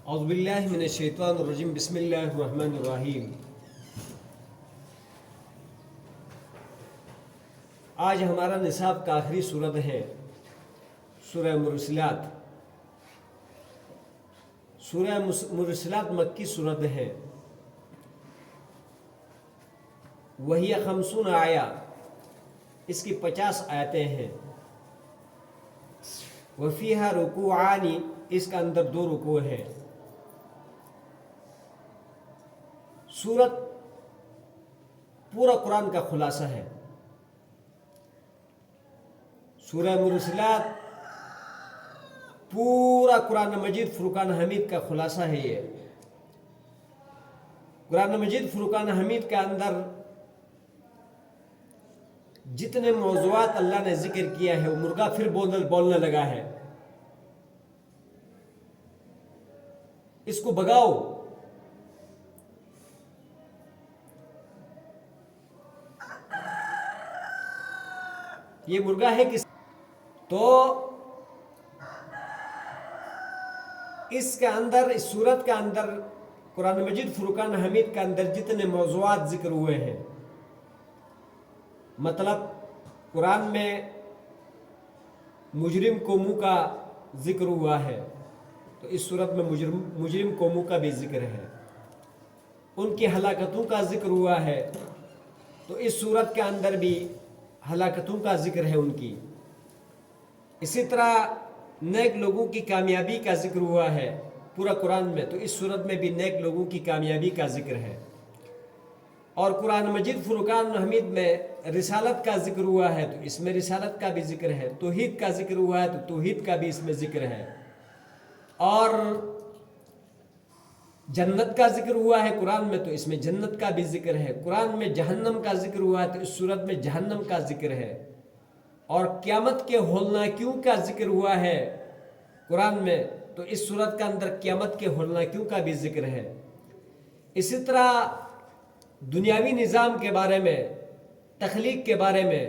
اعوذ باللہ من الشیطان الرجیم بسم اللہ الرحمن الرحیم۔ آج ہمارا نصاب کا آخری سورت ہے سورہ مرسلات۔ سورہ مرسلات مکی سورت ہے، وہی 50 آیا، اس کی 50 آیتیں ہیں۔ وفیہا رکوعانی، اس کا اندر 2 رکوع ہیں۔ سورت پورا قرآن کا خلاصہ ہے۔ سورہ مرسلات پورا قرآن مجید فرقان حمید کا خلاصہ ہے۔ یہ قرآن مجید فرقان حمید کے اندر جتنے موضوعات اللہ نے ذکر کیا ہے، وہ مرغا پھر بولنے لگا ہے، اس کو بگاؤ۔ یہ مرغا ہے کس؟ تو اس کے اندر، اس سورت کے اندر قرآن مجید فرقان حمید کے اندر جتنے موضوعات ذکر ہوئے ہیں، مطلب قرآن میں مجرم قوموں کا ذکر ہوا ہے، تو اس سورت میں مجرم قوموں کا بھی ذکر ہے، ان کی ہلاکتوں کا ذکر ہوا ہے، تو اس سورت کے اندر بھی ہلاکتوں کا ذکر ہے ان کی۔ اسی طرح نیک لوگوں کی کامیابی کا ذکر ہوا ہے پورا قرآن میں، تو اس سورت میں بھی نیک لوگوں کی کامیابی کا ذکر ہے۔ اور قرآن مجید فرقان حمید میں رسالت کا ذکر ہوا ہے، تو اس میں رسالت کا بھی ذکر ہے۔ توحید کا ذکر ہوا ہے، تو توحید کا بھی اس میں ذکر ہے۔ اور جنت کا ذکر ہوا ہے قرآن میں، تو اس میں جنت کا بھی ذکر ہے۔ قرآن میں جہنم کا ذکر ہوا ہے، تو اس صورت میں جہنم کا ذکر ہے۔ اور قیامت کے ہولناکیوں کا ذکر ہوا ہے قرآن میں، تو اس صورت کے اندر قیامت کے ہولناکیوں کا بھی ذکر ہے۔ اسی طرح دنیاوی نظام کے بارے میں، تخلیق کے بارے میں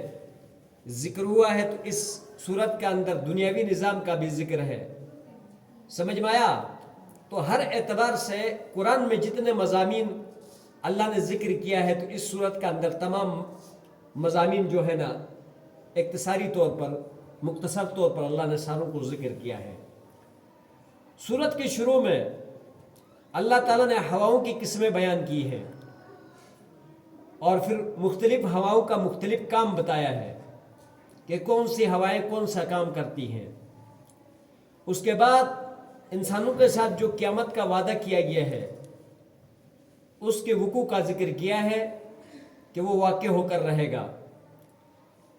ذکر ہوا ہے، تو اس صورت کے اندر دنیاوی نظام کا بھی ذکر ہے۔ سمجھ میں آیا؟ تو ہر اعتبار سے قرآن میں جتنے مضامین اللہ نے ذکر کیا ہے، تو اس صورت کے اندر تمام مضامین جو ہے نا، اختصاری طور پر، مختصر طور پر اللہ نے ساروں کو ذکر کیا ہے۔ سورت کے شروع میں اللہ تعالیٰ نے ہواؤں کی قسمیں بیان کی ہیں، اور پھر مختلف ہواؤں کا مختلف کام بتایا ہے کہ کون سی ہوائیں کون سا کام کرتی ہیں۔ اس کے بعد انسانوں کے ساتھ جو قیامت کا وعدہ کیا گیا ہے، اس کے وقوع کا ذکر کیا ہے کہ وہ واقع ہو کر رہے گا۔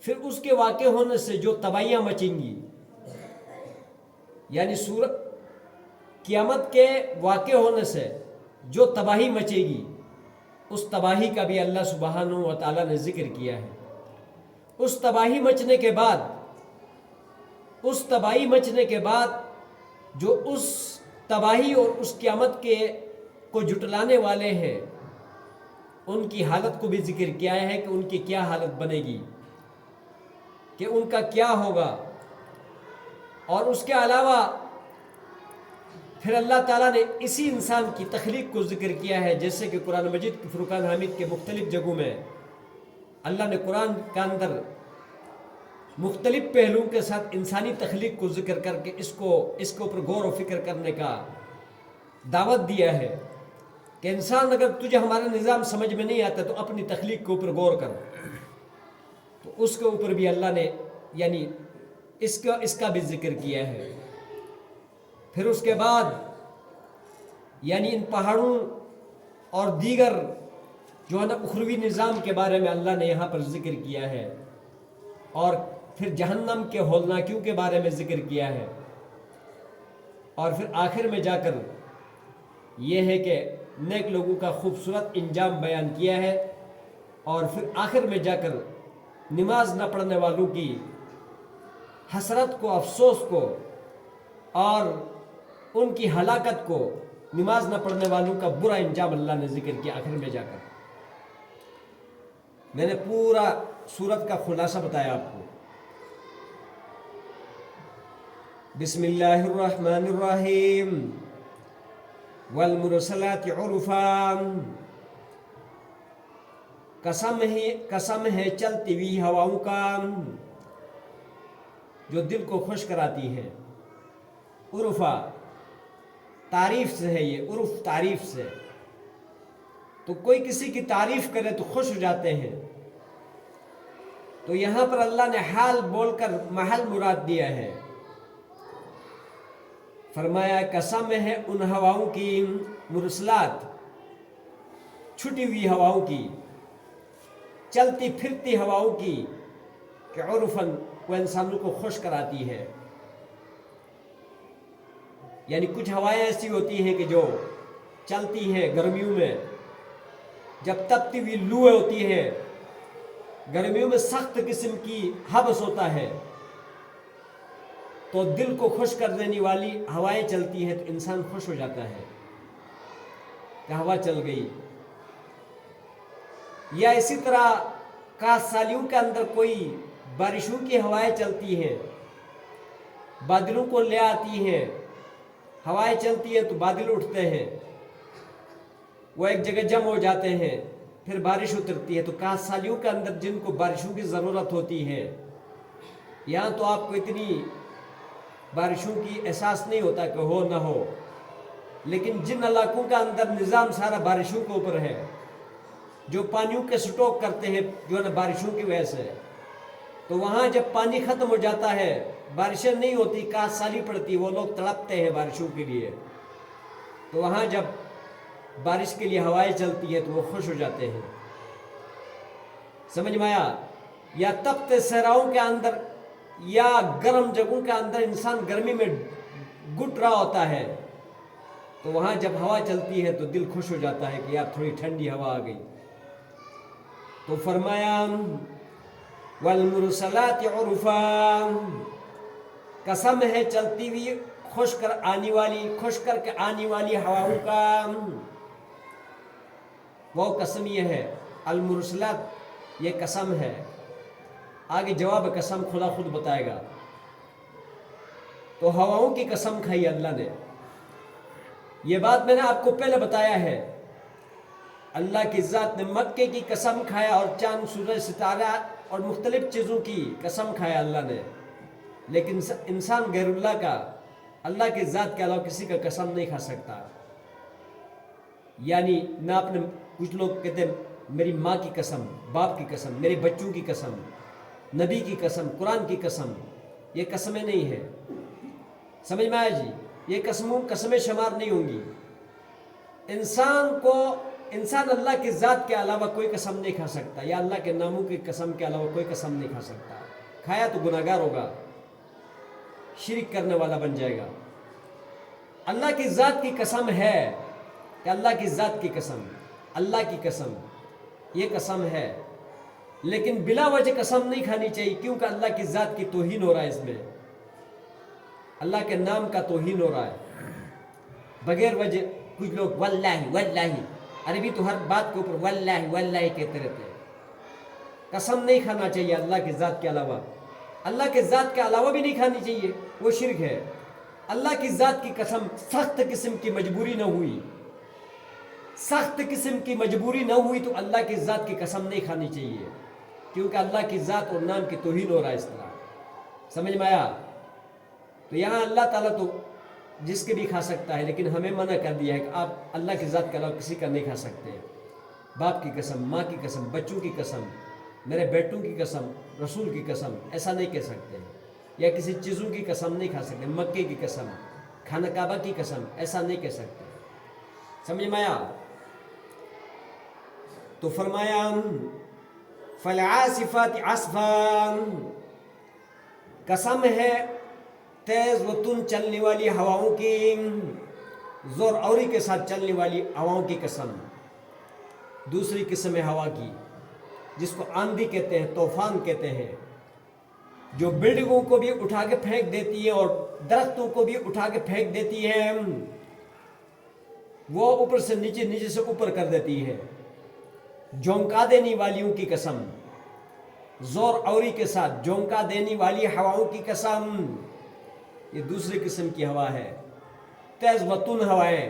پھر اس کے واقع ہونے سے جو تباہیاں مچیں گی، یعنی قیامت کے واقع ہونے سے جو تباہی مچے گی، اس تباہی کا بھی اللہ سبحانہ و تعالیٰ نے ذکر کیا ہے۔ اس تباہی مچنے کے بعد جو اس تباہی اور اس قیامت کو جھٹلانے والے ہیں، ان کی حالت کو بھی ذکر کیا ہے کہ ان کی کیا حالت بنے گی، کہ ان کا کیا ہوگا۔ اور اس کے علاوہ پھر اللہ تعالیٰ نے اسی انسان کی تخلیق کو ذکر کیا ہے، جیسے کہ قرآن مجید کی فرقان حمید کے مختلف جگہوں میں اللہ نے قرآن کے اندر مختلف پہلوؤں کے ساتھ انسانی تخلیق کو ذکر کر کے اس کے اوپر غور و فکر کرنے کا دعوت دیا ہے کہ انسان، اگر تجھے ہمارا نظام سمجھ میں نہیں آتا تو اپنی تخلیق کے اوپر غور کر۔ تو اس کے اوپر بھی اللہ نے یعنی اس کا بھی ذکر کیا ہے۔ پھر اس کے بعد یعنی ان پہاڑوں اور دیگر جو ہے نا اخروی نظام کے بارے میں اللہ نے یہاں پر ذکر کیا ہے، اور پھر جہنم کے ہولناکیوں کے بارے میں ذکر کیا ہے، اور پھر آخر میں جا کر یہ ہے کہ نیک لوگوں کا خوبصورت انجام بیان کیا ہے، اور پھر آخر میں جا کر نماز نہ پڑھنے والوں کی حسرت کو، افسوس کو، اور ان کی ہلاکت کو، نماز نہ پڑھنے والوں کا برا انجام اللہ نے ذکر کیا آخر میں جا کر۔ میں نے پورا سورت کا خلاصہ بتایا آپ کو۔ بسم اللہ الرحمن الرحیم۔ والمرسلات عرفا، قسم ہے چلتی ہوئی ہواؤں کا جو دل کو خوش کراتی ہیں. عرفا تعریف سے ہے، یہ عرف تعریف سے، تو کوئی کسی کی تعریف کرے تو خوش ہو جاتے ہیں. تو یہاں پر اللہ نے حال بول کر محل مراد دیا ہے. فرمایا قسم ہے ان ہواؤں کی، مرسلات چھٹی ہوئی ہواؤں کی، چلتی پھرتی ہواؤں کی، کہ عرفاً وہ انسانوں کو خوش کراتی ہے. یعنی کچھ ہوائیں ایسی ہوتی ہیں کہ جو چلتی ہیں گرمیوں میں، جب تپتی ہوئی لو ہوتی ہے، گرمیوں میں سخت قسم کی حبس ہوتا ہے، تو دل کو خوش کر دینے والی ہوائیں چلتی ہیں تو انسان خوش ہو جاتا ہے کہ ہوا چل گئی. یا اسی طرح کاس سالیوں کے اندر کوئی بارشوں کی ہوائیں چلتی ہیں، بادلوں کو لے آتی ہیں، ہوائیں چلتی ہیں تو بادل اٹھتے ہیں، وہ ایک جگہ جمع ہو جاتے ہیں، پھر بارش اترتی ہے. تو کاس سالیوں کے اندر جن کو بارشوں کی ضرورت ہوتی ہے، یہاں تو آپ کو اتنی بارشوں کی احساس نہیں ہوتا کہ ہو نہ ہو، لیکن جن علاقوں کا اندر نظام سارا بارشوں کے اوپر ہے، جو پانیوں کے سٹوک کرتے ہیں جو ہے نا بارشوں کی وجہ سے، تو وہاں جب پانی ختم ہو جاتا ہے، بارشیں نہیں ہوتی، کاس سالی پڑتی، وہ لوگ تڑپتے ہیں بارشوں کے لیے، تو وہاں جب بارش کے لیے ہوائیں چلتی ہے تو وہ خوش ہو جاتے ہیں. سمجھ میں آیا؟ یا تپتے صحراؤں کے اندر یا گرم جگہوں کے اندر انسان گرمی میں گٹ رہا ہوتا ہے، تو وہاں جب ہوا چلتی ہے تو دل خوش ہو جاتا ہے کہ یار تھوڑی ٹھنڈی ہوا آ گئی. تو فرمایا والمرسلات عرفا، قسم ہے چلتی ہوئی خوش کر کے آنے والی ہواؤں کا. وہ قسم یہ ہے، المرسلات یہ قسم ہے. آگے جواب قسم خدا خود بتائے گا. تو ہواؤں کی قسم کھائی اللہ نے. یہ بات میں نے آپ کو پہلے بتایا ہے. اللہ کی ذات نے مکے کی قسم کھایا اور چاند سورج ستارہ اور مختلف چیزوں کی قسم کھایا اللہ نے، لیکن انسان غیر اللہ کا، اللہ کی ذات کے علاوہ کسی کا قسم نہیں کھا سکتا. یعنی میں اپنے، کچھ لوگ کہتے ہیں میری ماں کی قسم، باپ کی قسم، میرے بچوں کی قسم، نبی کی قسم، قرآن کی قسم، یہ قسمیں نہیں ہیں. سمجھ میں آیا جی؟ یہ قسمیں شمار نہیں ہوں گی. انسان اللہ کی ذات کے علاوہ کوئی قسم نہیں کھا سکتا، یا اللہ کے ناموں کی قسم کے علاوہ کوئی قسم نہیں کھا سکتا. کھایا تو گناہگار ہوگا، شرک کرنے والا بن جائے گا. اللہ کی ذات کی قسم ہے کہ اللہ کی ذات کی قسم، اللہ کی قسم، یہ قسم ہے، لیکن بلا وجہ قسم نہیں کھانی چاہیے، کیونکہ اللہ کی ذات کی توہین ہو رہا ہے. اس میں اللہ کے نام کا توہین ہو رہا ہے بغیر وجہ. کچھ لوگ واللہ واللہ، عربی تو ہر بات کے اوپر واللہ واللہ کہتے رہتے ہیں. قسم نہیں کھانا چاہیے اللہ کی ذات کے علاوہ، اللہ کے ذات کے علاوہ بھی نہیں کھانی چاہیے، وہ شرک ہے. اللہ کی ذات کی قسم سخت قسم کی مجبوری نہ ہوئی، سخت قسم کی مجبوری نہ ہوئی تو اللہ کی ذات کی قسم نہیں کھانی چاہیے، کیونکہ اللہ کی ذات اور نام کی توہین ہو رہا ہے اس طرح. سمجھ میں آیا؟ تو یہاں اللہ تعالیٰ تو جس کے بھی کھا سکتا ہے، لیکن ہمیں منع کر دیا ہے کہ آپ اللہ کی ذات کے علاوہ کسی کا نہیں کھا سکتے. باپ کی قسم، ماں کی قسم، بچوں کی قسم، میرے بیٹوں کی قسم، رسول کی قسم، ایسا نہیں کہہ سکتے. یا کسی چیزوں کی قسم نہیں کھا سکتے، مکے کی قسم، خانہ کعبہ کی قسم، ایسا نہیں کہہ سکتے. سمجھ میں آیا؟ تو فرمایا فالعاصفات عصفا، قسم ہے تیز و تند چلنے والی ہواؤں کی، زور آوری کے ساتھ چلنے والی ہواؤں کی قسم. دوسری قسم ہے ہوا کی جس کو آندھی کہتے ہیں، طوفان کہتے ہیں، جو بلڈنگوں کو بھی اٹھا کے پھینک دیتی ہے اور درختوں کو بھی اٹھا کے پھینک دیتی ہے، وہ اوپر سے نیچے، نیچے سے اوپر کر دیتی ہے. جھونکا دینے والیوں کی قسم، زور آوری کے ساتھ جھونکا دینے والی ہواؤں کی قسم، یہ دوسری قسم کی ہوا ہے. تیز و تند ہوائیں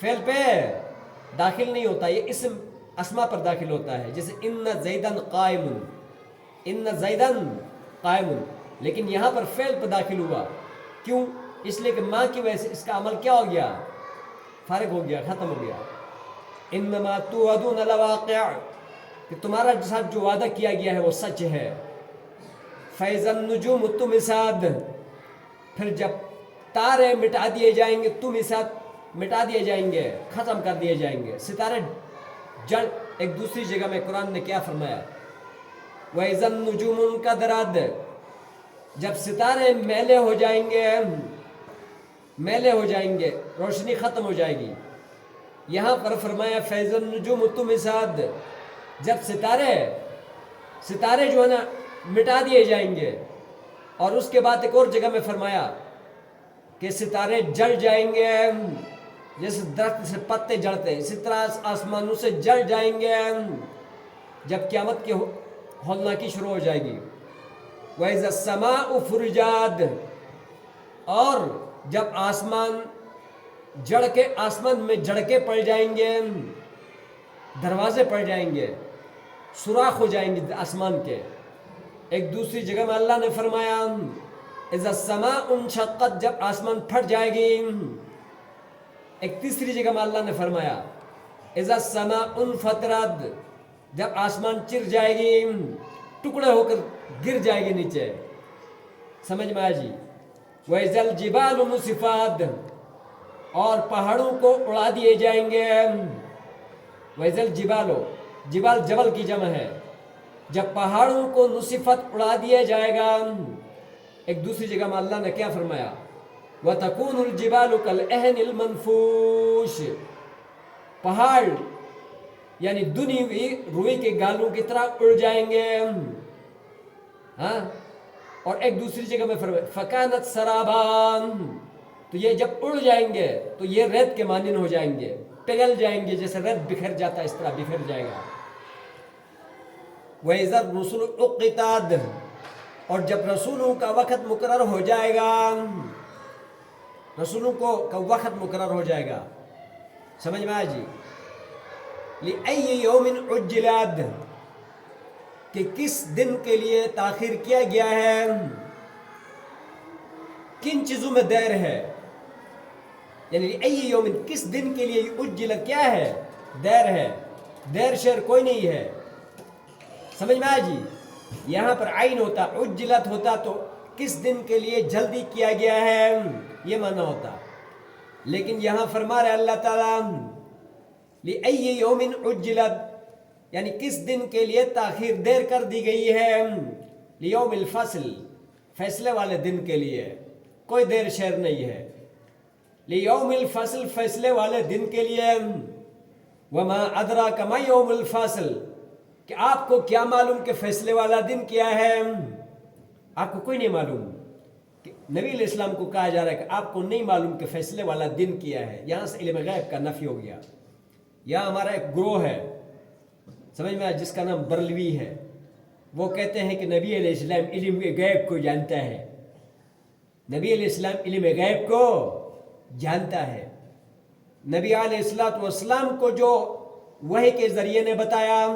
فعل پہ داخل نہیں ہوتا، یہ اسم اسما پر داخل ہوتا ہے، جیسے ان زیدن قائم، ان زیدن قائم، لیکن یہاں پر فعل پہ داخل ہوا، کیوں؟ اس لیے کہ ماں کی وجہ سے اس کا عمل کیا ہو گیا؟ فارغ ہو گیا، ختم ہو گیا۔ انما توعدون لواقع، کہ تمہارا ساتھ جو وعدہ کیا گیا ہے وہ سچ ہے۔ فَإِذَا النُّجُومُ طُمِسَتْ، پھر جب تارے مٹا دیے جائیں گے، طُمِسَتْ مٹا دیے جائیں گے، ختم کر دیے جائیں گے، ستارے جڑ۔ ایک دوسری جگہ میں قرآن نے کیا فرمایا؟ وَإِذَا النُّجُومُ انْكَدَرَتْ، جب ستارے میلے ہو جائیں گے، میلے ہو جائیں گے، روشنی ختم ہو جائے گی۔ یہاں پر فرمایا فَإِذَا النُّجُومُ طُمِسَتْ، جب ستارے جو ہے نا مٹا دیے جائیں گے، اور اس کے بعد ایک اور جگہ میں فرمایا کہ ستارے جل جائیں گے، جیسے درخت سے پتے جڑتے، اسی طرح آسمانوں سے جل جائیں گے جب قیامت کی ہولناکی شروع ہو جائے گی۔ وَإِذَا السَّمَاءُ فُرِجَتْ، اور جب آسمان آسمان میں جھڑکے پڑ جائیں گے، دروازے پڑ جائیں گے، سوراخ ہو جائیں گے آسمان کے۔ ایک دوسری جگہ میں اللہ نے فرمایا اذا السماء انشقت، جب آسمان پھٹ جائے گی۔ ایک تیسری جگہ میں اللہ نے فرمایا اذا السماء انفطرت، جب آسمان چر جائے گی، ٹکڑے ہو کر گر جائے گی نیچے۔ سمجھ میں آیا جی؟ وَإِذَا الْجِبَالُ نُسِفَتْ، اور پہاڑوں کو اڑا دیے جائیں گے۔ وَإِذَا الْجِبَالُ، جبال جبل کی جمع ہے، جب پہاڑوں کو نصفت اڑا دیا جائے گا۔ ایک دوسری جگہ میں اللہ نے کیا فرمایا؟ وَتَكُونُ الْجِبَالُ كَالْعِهْنِ الْمَنْفُوشِ، پہاڑ یعنی دنی ہوئی روئی کے گالوں کی طرح اڑ جائیں گے۔ ہاں، اور ایک دوسری جگہ میں فرمایا فَكَانَتْ سَرَابًا، تو یہ جب اڑ جائیں گے تو یہ ریت کے مانند ہو جائیں گے، پگھل جائیں گے، جیسے ریت بکھر جاتا ہے اس طرح بکھر جائے گا۔ وَإِذَا الرُّسُلُ أُقِّتَتْ، اور جب رسولوں کا وقت مقرر ہو جائے گا، رسولوں کا وقت مقرر ہو جائے گا۔ سمجھ میں آیا جی؟ لِأَيِّ يَوْمٍ عُجِّلَتْ، کہ کس دن کے لیے تاخیر کیا گیا ہے، کن چیزوں میں دیر ہے، یعنی لِأَيِّ يَوْمٍ، کس دن کے لیے عُجِّلَتْ کیا ہے؟ دیر ہے، دیر شیر کوئی نہیں ہے۔ سمجھ میں آیا جی؟ یہاں پر عین ہوتا، عجلت ہوتا تو کس دن کے لیے جلدی کیا گیا ہے، یہ معنی ہوتا۔ لیکن یہاں فرما رہے اللہ تعالیٰ لِأَيِّ يَوْمٍ عُجِّلَتْ، یعنی کس دن کے لیے تاخیر دیر کر دی گئی ہے، لِيَوْمِ الْفَصْل، فیصلے والے دن کے لیے، کوئی دیر شیر نہیں ہے۔ لِيَوْمِ الْفَصْل، فیصلے والے دن کے لیے۔ وَمَا أَدْرَاكَ مَا يَوْمُ الْفَصْل، کہ آپ کو کیا معلوم کہ فیصلے والا دن کیا ہے؟ آپ کو کوئی نہیں معلوم۔ کہ نبی علیہ السلام کو کہا جا رہا ہے کہ آپ کو نہیں معلوم کہ فیصلے والا دن کیا ہے، یہاں سے علم غیب کا نفی ہو گیا۔ یہاں ہمارا ایک گروہ ہے، سمجھ میں آیا، جس کا نام برلوی ہے، وہ کہتے ہیں کہ نبی علیہ السلام علم غیب کو جانتا ہے، نبی علیہ السلام علم غیب کو جانتا ہے۔ نبی علیہ السلام کو جو وحی کے ذریعے نے بتایا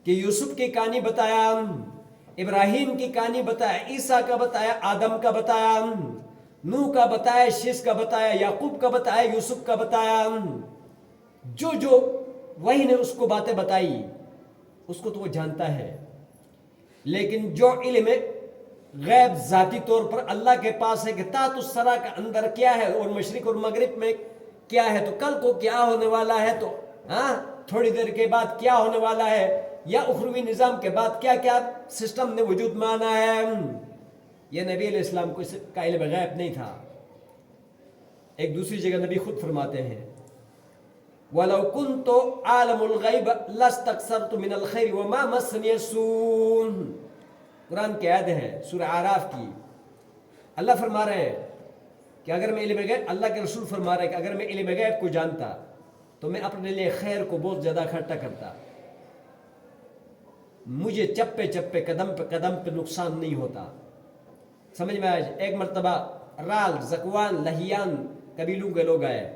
کہ یوسف کی کہانی بتایا، ابراہیم کی کہانی بتایا، عیسیٰ کا بتایا، آدم کا بتایا، نوح کا بتایا، شیش کا بتایا، یعقوب کا بتایا، یوسف کا بتایا، جو وحی نے اس کو باتیں بتائی اس کو تو وہ جانتا ہے۔ لیکن جو علم غیب ذاتی طور پر اللہ کے پاس ہے کہ تحت الثری کا اندر کیا ہے اور مشرق اور مغرب میں کیا ہے، تو کل کو کیا ہونے والا ہے، تو تھوڑی دیر کے بعد کیا ہونے والا ہے، یا اخروی نظام کے بعد کیا کیا سسٹم نے وجود میں آنا ہے، یہ نبی علیہ السلام کو اس کا علم غیب نہیں تھا۔ ایک دوسری جگہ نبی خود فرماتے ہیں وَلَوْ كُنْتُ عَالَمُ الْغَيْبَ لَاسْتَكْثَرْتُ مِنَ الْخَيْرِ وَمَا مَسَّنِيَ السُّوءُ، قرآن کی آیت ہے سورہ اعراف کی۔ اللہ فرما رہے ہیں کہ اگر میں علم غیب، اللہ کے رسول فرما رہے ہیں کہ اگر میں علم غیب کو جانتا تو میں اپنے لیے خیر کو بہت زیادہ اکٹھا کرتا، مجھے چپے چپے قدم پہ نقصان نہیں ہوتا۔ سمجھ میں آئے؟ ایک مرتبہ رال، زکوان، لہیان قبیلوں کے لوگ آئے،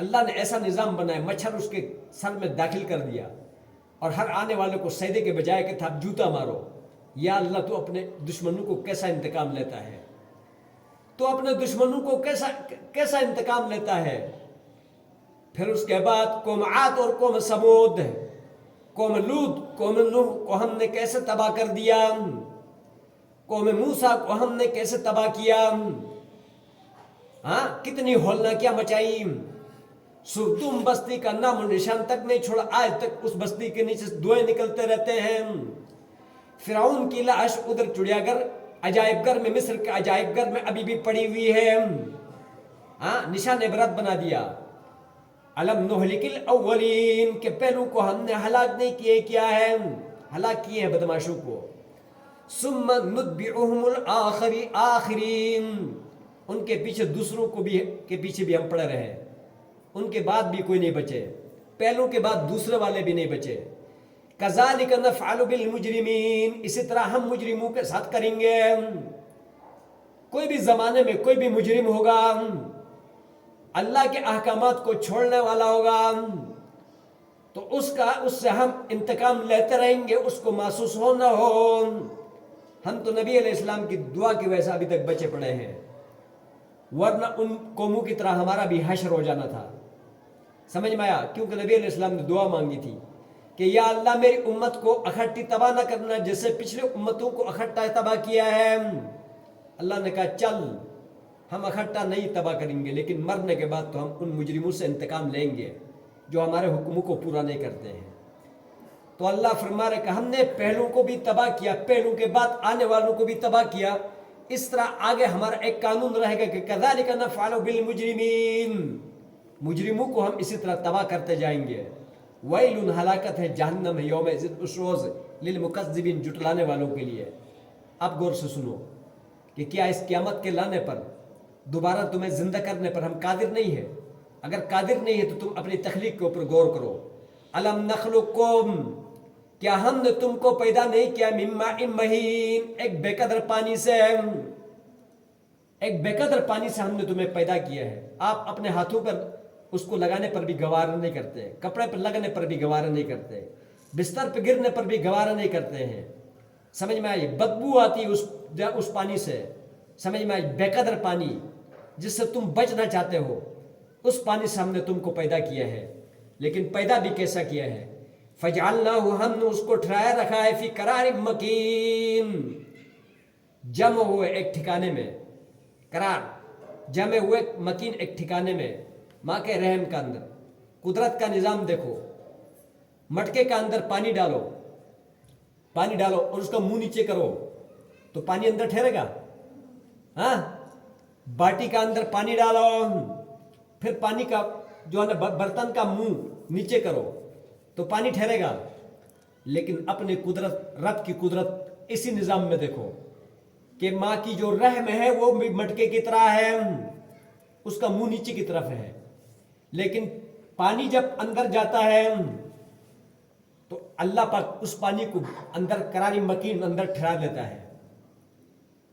اللہ نے ایسا نظام بنایا، مچھر اس کے سر میں داخل کر دیا اور ہر آنے والے کو سجدے کے بجائے کہ تھا جوتا مارو، یا اللہ تو اپنے دشمنوں کو کیسا انتقام لیتا ہے، تو اپنے دشمنوں کو کیسا انتقام لیتا ہے۔ پھر اس کے بعد قوم عاد اور قوم سمود، قوم لوط، قوم نوح کو ہم نے کیسے تباہ کر دیا، قوم موسیٰ کو ہم نے کیسے تباہ کیا، کتنی ہولناکیاں مچائی، سرتم بستی کا نام و نشان تک نہیں چھوڑا، آج تک اس بستی کے نیچے دھوئیں نکلتے رہتے ہیں۔ فرعون کی لاش ادھر چڑیا گھر عجائب گھر میں، مصر کے عجائب گھر میں ابھی بھی پڑی ہوئی ہے، نشان عبرت بنا دیا۔ الم نہلک الاولین، کہ پہلوں کو ہم نے ہلاک نہیں کیے، کیا ہے ہلاک کیے ہیں بدماشوں کو۔ ثم نتبعہم آخرین، ان کے پیچھے دوسروں کو بھی کے پیچھے بھی ہم پڑے رہے، ان کے بعد بھی کوئی نہیں بچے، پہلوں کے بعد دوسرے والے بھی نہیں بچے۔ کذالک نفعل بالمجرمین، اسی طرح ہم مجرموں کے ساتھ کریں گے۔ کوئی بھی زمانے میں کوئی بھی مجرم ہوگا، اللہ کے احکامات کو چھوڑنے والا ہوگا، تو اس سے ہم انتقام لیتے رہیں گے، اس کو محسوس ہو نہ ہو۔ ہم تو نبی علیہ السلام کی دعا کی وجہ سے ابھی تک بچے پڑے ہیں، ورنہ ان قوموں کی طرح ہمارا بھی حشر ہو جانا تھا۔ سمجھ میں آیا؟ کیونکہ نبی علیہ السلام نے دعا مانگی تھی کہ یا اللہ میری امت کو اکٹھی تباہ نہ کرنا جیسے پچھلے امتوں کو اکٹھا تباہ کیا ہے۔ اللہ نے کہا چل ہم اکٹھا نہیں تباہ کریں گے، لیکن مرنے کے بعد تو ہم ان مجرموں سے انتقام لیں گے جو ہمارے حکموں کو پورا نہیں کرتے ہیں۔ تو اللہ فرما رہے کہ ہم نے پہلوں کو بھی تباہ کیا، پہلوں کے بعد آنے والوں کو بھی تباہ کیا، اس طرح آگے ہمارا ایک قانون رہے گا کہ کذالک نفعل بالمجرمین، مجرموں کو ہم اسی طرح تباہ کرتے جائیں گے۔ ویل، ہلاکت ہے، جہنم ہے یومئذ، اس روز، للمکذبین، جھٹلانے والوں کے لیے۔ اب غور سے سنو کہ کیا اس قیامت کے لانے پر، دوبارہ تمہیں زندہ کرنے پر ہم قادر نہیں ہے؟ اگر قادر نہیں ہے تو تم اپنی تخلیق کے اوپر غور کرو۔ الم نخلقکم، کیا ہم نے تم کو پیدا نہیں کیا من ماء مہین، ایک بے قدر پانی سے، ایک بے قدر پانی سے ہم نے تمہیں پیدا کیا ہے۔ آپ اپنے ہاتھوں پر اس کو لگانے پر بھی گوارا نہیں کرتے، کپڑے پر لگنے پر بھی گوارا نہیں کرتے، بستر پہ گرنے پر بھی گوارا نہیں کرتے ہیں۔ سمجھ میں آئی؟ بدبو آتی اس پانی سے، سمجھ میں آئی؟ بے قدر پانی جس سے تم بچنا چاہتے ہو، اس پانی سے ہم نے تم کو پیدا کیا ہے۔ لیکن پیدا بھی کیسا کیا ہے؟ فجعلناہ، ہم نے اس کو ٹھہرایا رکھا ہے، فی قرار مکین، جمع ہوئے ایک ٹھکانے میں، قرار جمع ہوئے، مکین ایک ٹھکانے میں، ماں کے رحم کا اندر۔ قدرت کا نظام دیکھو، مٹکے کا اندر پانی ڈالو اور اس کا منہ نیچے کرو تو پانی اندر ٹھہرے گا؟ باٹی کا اندر پانی ڈالو، پھر پانی کا جو ہے نا برتن کا منہ نیچے کرو تو پانی ٹھہرے گا؟ لیکن اپنی قدرت، رب کی قدرت اسی نظام میں دیکھو کہ ماں کی جو رحم ہے وہ بھی مٹکے کی طرح ہے، اس کا منہ نیچے کی طرف ہے، لیکن پانی جب اندر جاتا ہے تو اللہ پاک اس پانی کو اندر قراری مکین اندر ٹھہرا دیتا ہے،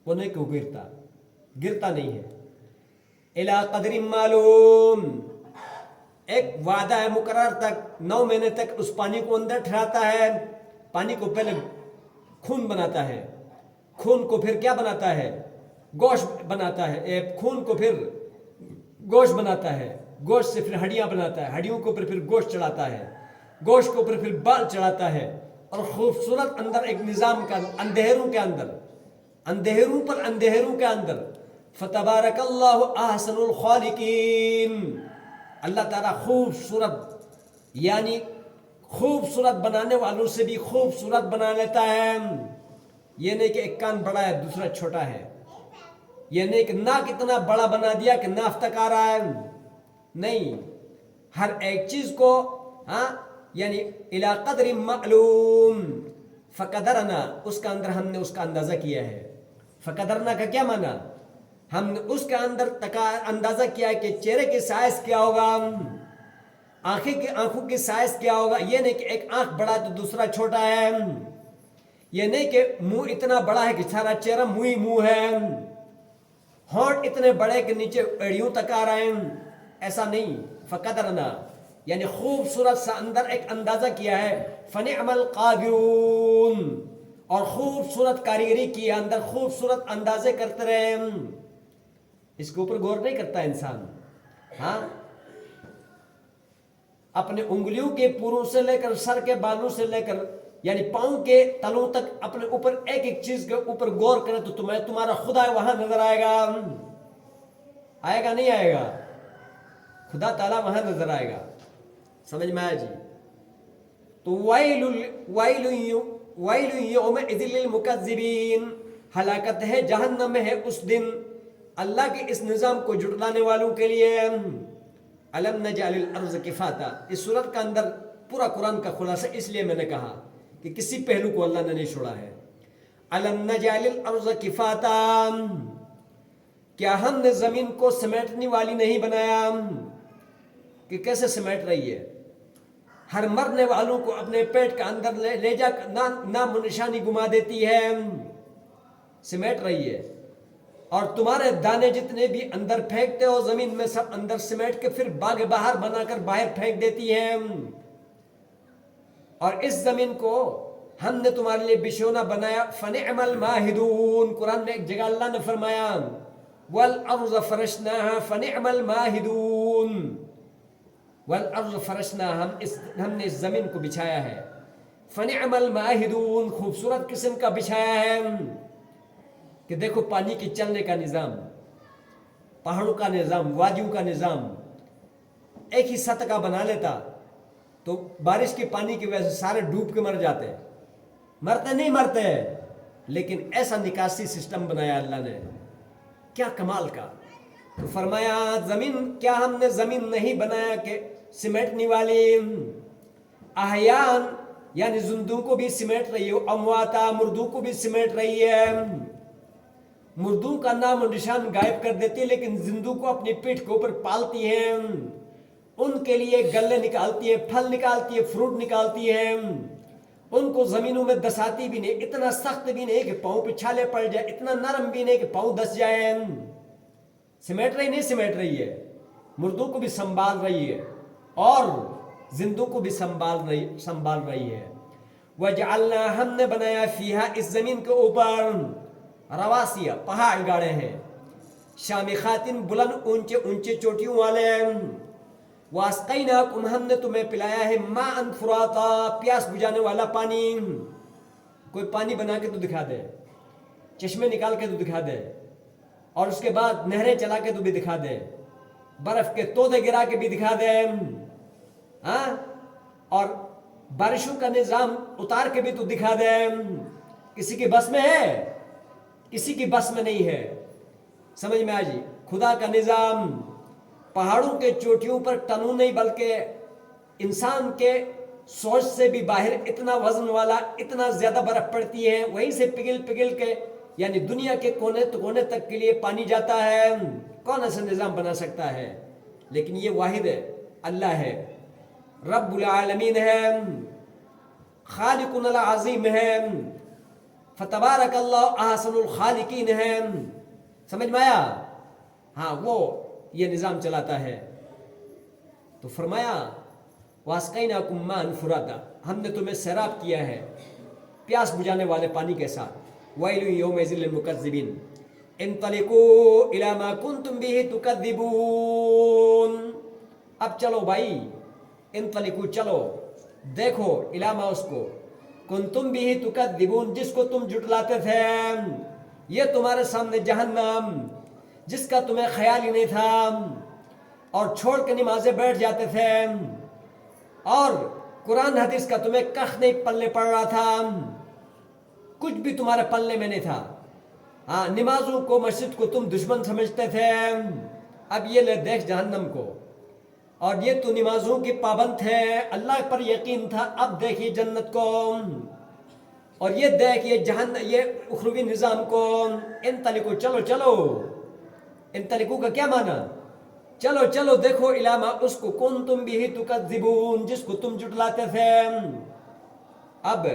وہ نہیں کہ گرتا نہیں ہے۔ الی قدر معلوم، ایک وعدہ ہے مقرر تک، 9 مہینے تک اس پانی کو اندر ٹھہراتا ہے۔ پانی کو پہلے خون بناتا ہے، خون کو پھر کیا بناتا ہے؟ گوشت بناتا ہے، خون کو پھر گوشت بناتا ہے، گوشت سے پھر ہڈیاں بناتا ہے، ہڈیوں کو پھر گوشت چڑھاتا ہے، گوشت کو پھر بال چڑھاتا ہے، اور خوبصورت اندر ایک نظام کا، اندھیروں کے اندر، اندھیروں پر اندھیروں کے اندر، فتبارک اللہ احسن الخالقین، اللہ تعالیٰ خوبصورت، یعنی خوبصورت بنانے والوں سے بھی خوبصورت بنا لیتا ہے۔ یہ نہیں کہ ایک کان بڑا ہے دوسرا چھوٹا ہے، یہ نہیں کہ ناک اتنا بڑا بنا دیا کہ نافتک آ رہا ہے، نہیں، ہر ایک چیز کو یعنی الی قدر معلوم، فقدرنا، اس کا اندر ہم نے اس کا اندازہ کیا ہے۔ فقدرنا کا کیا معنی؟ ہم نے اس کے اندر اندازہ کیا ہے کہ چہرے کی سائز کیا ہوگا، آنکھوں کی سائز کیا ہوگا۔ یہ نہیں کہ ایک آنکھ بڑا تو دوسرا چھوٹا ہے، یہ نہیں کہ منہ اتنا بڑا ہے کہ سارا چہرہ منہ ہی منہ ہے، ہونٹ اتنے بڑے کہ نیچے ایڑیوں تک آ رہے ہیں، ایسا نہیں. فقدرنا یعنی خوبصورت سا اندر ایک اندازہ کیا ہے. فنعم القادرون اور خوبصورت کاریگری کی ہے اندر، خوبصورت اندازے کرتے رہے. اس کے اوپر غور نہیں کرتا انسان. ہاں اپنے انگلیوں کے پوروں سے لے کر سر کے بالوں سے لے کر یعنی پاؤں کے تلوں تک اپنے اوپر ایک ایک چیز کے اوپر غور کرے تو تمہارا خدا وہاں نظر آئے گا. آئے گا نہیں آئے گا؟ خدا تعالیٰ وہاں نظر آئے گا. سمجھ میں آیا جی؟ تو ویل یومئذ للمکذبین، ہلاکت ہے جہنم ہے اس دن اللہ کے اس نظام کو جھٹلانے والوں کے لیے. الم نجعل الارض کفاتا، اس صورت کا اندر پورا قرآن کا خلاصہ اس لیے میں نے کہا کہ کسی پہلو کو اللہ نے نہیں چھوڑا ہے. الم نجعل الارض کفاتا، کیا ہم نے زمین کو سمیٹنے والی نہیں بنایا؟ کہ کیسے سمیٹ رہی ہے؟ ہر مرنے والوں کو اپنے پیٹ کا اندر لے جا کر نام و نشانی گما دیتی ہے، سمیٹ رہی ہے. اور تمہارے دانے جتنے بھی اندر پھینکتے ہو زمین میں سب اندر سمیٹ کے پھر باغ باہر بنا کر باہر پھینک دیتی ہے. اور اس زمین کو ہم نے تمہارے لیے بچھونا بنایا. فنعم الماہدون، قرآن میں ایک جگہ اللہ نے فرمایا والارض فرشناها فنعم الماہدون. والارض فرشناها، ہم نے اس زمین کو بچھایا ہے. فنعم الماہدون، خوبصورت قسم کا بچھایا ہے. کہ دیکھو پانی کے چلنے کا نظام، پہاڑوں کا نظام، وادیوں کا نظام ایک ہی سطح کا بنا لیتا تو بارش کے پانی کی وجہ سے سارے ڈوب کے مر جاتے. مرتے نہیں مرتے، لیکن ایسا نکاسی سسٹم بنایا اللہ نے، کیا کمال کا. تو فرمایا زمین، کیا ہم نے زمین نہیں بنایا کہ سمیٹنے والی؟ احیان یعنی زندوں کو بھی سمیٹ رہی ہے، امواتا مردوں کو بھی سمیٹ رہی ہے. مردوں کا نام و نشان غائب کر دیتی ہے لیکن زندوں کو اپنی پیٹھ کے اوپر پالتی ہے. ان کے لیے گلے نکالتی ہے، پھل نکالتی ہے، فروٹ نکالتی ہے. ان کو زمینوں میں دساتی بھی نہیں، اتنا سخت بھی نہیں کہ پاؤں پہ چھالے پڑ جائے، اتنا نرم بھی نہیں کہ پاؤں دس جائے. سمیٹ رہی نہیں سمیٹ رہی ہے، مردوں کو بھی سنبھال رہی ہے اور زندوں کو بھی سنبھال رہی ہے. وجعلنا، ہم نے بنایا فیہا اس زمین کے اوپر رواسیہ، پہاڑ گاڑے ہیں، شامخاتن بلند اونچے اونچے چوٹیوں والے. واسقیناکم، ہم نے تمہیں پلایا ہے ماء فراتا، پیاس بجھانے والا پانی. کوئی پانی بنا کے تو دکھا دے، چشمے نکال کے تو دکھا دے، اور اس کے بعد نہریں چلا کے تو بھی دکھا دے، برف کے تودے گرا کے بھی دکھا دے، ہاں، اور بارشوں کا نظام اتار کے بھی تو دکھا دے. کسی کی بس میں ہے؟ کسی کی بس میں نہیں ہے. سمجھ میں آ جی؟ خدا کا نظام پہاڑوں کے چوٹیوں پر ٹنوں نہیں بلکہ انسان کے سوچ سے بھی باہر اتنا وزن والا، اتنا زیادہ برف پڑتی ہے، وہیں سے پگھل پگھل کے یعنی دنیا کے کونے تو کونے تک کے لیے پانی جاتا ہے. کون ایسا نظام بنا سکتا ہے؟ لیکن یہ واحد ہے، اللہ ہے، رب العالمین ہے، خالق العظیم ہے، فتبارک اللہ احسن الخالقین ہے. سمجھ میں آیا؟ ہاں، وہ یہ نظام چلاتا ہے. تو فرمایا واسقیناکم ماء فراتا، ہم نے تمہیں سیراب کیا ہے پیاس بجھانے والے پانی کے ساتھ. ویل یومئذ للمکذبین انطلقوا الی ما کنتم به تکذبون. اب چلو بھائی، انطلقوا چلو، دیکھو الی ما اس کو کنتم به تکذبون جس کو تم جھٹلاتے تھے. یہ تمہارے سامنے جہنم جس کا تمہیں خیال ہی نہیں تھا، اور چھوڑ کے نمازیں بیٹھ جاتے تھے، اور قرآن حدیث کا تمہیں کخ نہیں پلے پڑ رہا تھا، کچھ بھی تمہارے پلے میں نہیں تھا. ہاں، نمازوں کو مسجد کو تم دشمن سمجھتے تھے، اب یہ لے دیکھ جہنم کو. اور یہ تو نمازوں کی پابند تھے، اللہ پر یقین تھا، اب دیکھیے جنت کو، اور یہ دیکھیے یہ اخروی نظام کو. انطلقوا، چلو چلو. انطلقوا کا کیا معنی؟ چلو چلو، دیکھو الاما اس کو کنتم به تکذبون جس کو تم جھٹلاتے تھے. اب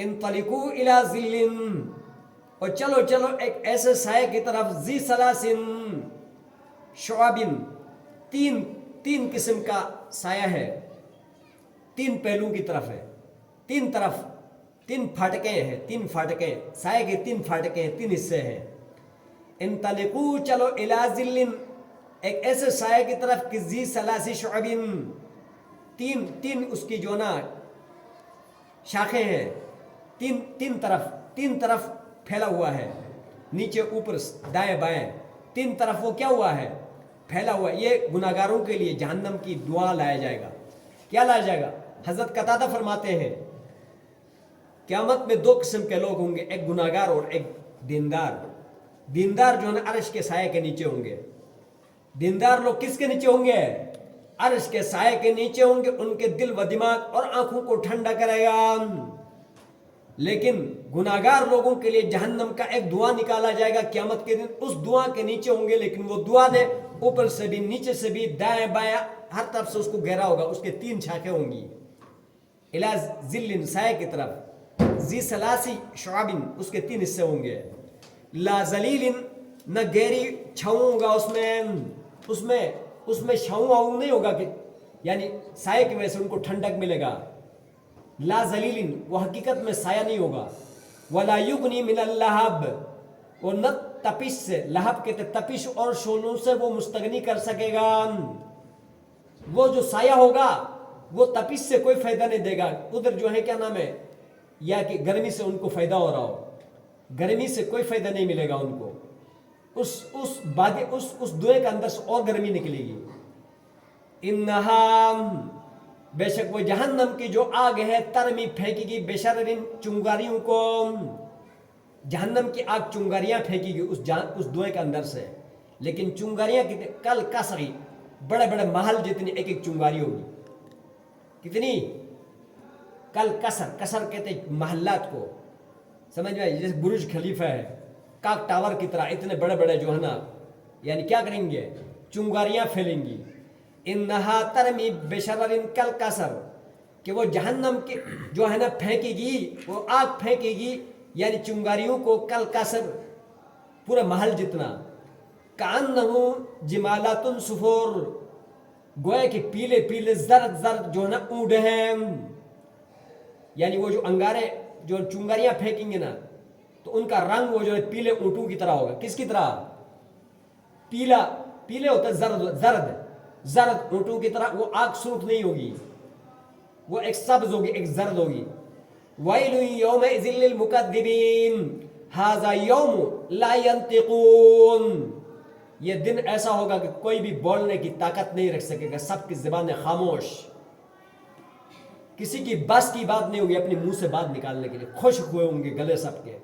انطلقوا الی ظل، اور چلو چلو ایک ایسے سائے کی طرف، ذی ثلاث شعب، تین قسم کا سایہ ہے، تین پہلوؤں کی طرف ہے، تین طرف تین پھاٹکیں ہیں، تین پھاٹکیں سایہ کے، تین پھاٹکیں ہیں، تین حصے ہیں۔ انطلقوا چلو الی ظل، ایک ایسے سایہ کی طرف کہ ذی ثلاث شعب، تین اس کی جو نا شاخیں ہیں، تین طرف پھیلا ہوا ہے، نیچے اوپر دائیں بائیں، تین طرف وہ کیا ہوا ہے؟ پھیلا ہوا ہے۔ یہ گناہگاروں کے لیے جہنم کی دعا لایا جائے گا۔ کیا لایا جائے گا؟ حضرت قتادہ فرماتے ہیں قیامت میں دو قسم کے لوگ ہوں گے، ایک گناہگار اور ایک دیندار۔ دیندار جو ہے نا عرش کے سائے کے نیچے ہوں گے۔ دیندار لوگ کس کے نیچے ہوں گے؟ عرش کے سائے کے نیچے ہوں گے، ان کے دل و دماغ اور آنکھوں کو ٹھنڈا کرے گا۔ لیکن گناہگار لوگوں کے لیے جہنم کا ایک دعا نکالا جائے گا قیامت کے دن، اس دعا کے نیچے ہوں گے، لیکن وہ دعا نے اوپر سے بھی نیچے سے بھی دائیں بائیں ہر طرف سے اس کو گھیرا ہوگا، اس کے تین شاخیں ہوں گی۔ الی ظل سایہ کی طرف، ذی ثلاث شعب اس کے تین حصے ہوں گے، لا ذلیل نہ گہری چھاؤں ہوگا اس میں چھاؤں نہیں ہوگا، کہ یعنی سائے کی وجہ سے ان کو ٹھنڈک ملے گا۔ لا ذلیل وہ حقیقت میں سایہ نہیں ہوگا، ولا یغنی من اللہب اور نہ تپش سے، لہب کہتے تپش اور شعلوں سے وہ مستغنی کر سکے گا۔ وہ جو سایہ ہوگا وہ تپش سے کوئی فائدہ نہیں دے گا، ادھر جو ہے کیا نام ہے، یا کہ گرمی سے ان کو فائدہ ہو رہا ہو، گرمی سے کوئی فائدہ نہیں ملے گا ان کو، اس دھوئے کے اندر سے اور گرمی نکلے گی۔ انہا بے شک وہ جہنم کی جو آگ ہے، ترمی پھینکے گی بشررن چنگاریوں کو، جہنم کی آگ چنگاریاں پھینکے گی اس دھوئے کے اندر سے، لیکن چنگاریاں کتنی؟ کل کسری، بڑے بڑے محل جتنی ایک ایک چنگاری ہوگی، کتنی؟ کل کسر کہتے محلات کو، سمجھ میں آئی؟ جیسے برج خلیفہ ہے، کاک ٹاور کی طرح اتنے بڑے بڑے جو ہے نا، یعنی کیا کریں گے؟ چنگاریاں پھیلیں گی۔ انہا ترمی بشررن کل کسر، کہ وہ جہنم کے جو ہے نا پھینکے گی، وہ آگ پھینکے گی یعنی چنگاریوں کو، کل کسر پورا محل جتنا، کانہو جمالات صفور گویا کہ پیلے پیلے زرد جو ہے نا اونٹ ہیں، یعنی وہ جو انگارے جو چنگاریاں پھینکیں گے نا تو ان کا رنگ وہ جو ہے پیلے اونٹوں کی طرح ہوگا۔ کس کی طرح؟ پیلے ہوتا ہے زرد اونٹوں کی طرح، وہ آگ سرخ نہیں ہوگی، وہ ایک سبز ہوگی، ایک زرد ہوگی۔ وَيْلٌ يَوْمَئِذٍ لِّلْمُكَذِّبِينَ هَذَا يَوْمُ لَا يَنطِقُونَ، یہ دن ایسا ہوگا کہ کوئی بھی بولنے کی طاقت نہیں رکھ سکے گا، سب کی زبانیں خاموش، کسی کی بس کی بات نہیں ہوگی اپنے منہ سے بات نکالنے کے لیے، خشک ہوئے ہوں گے گلے سب کے،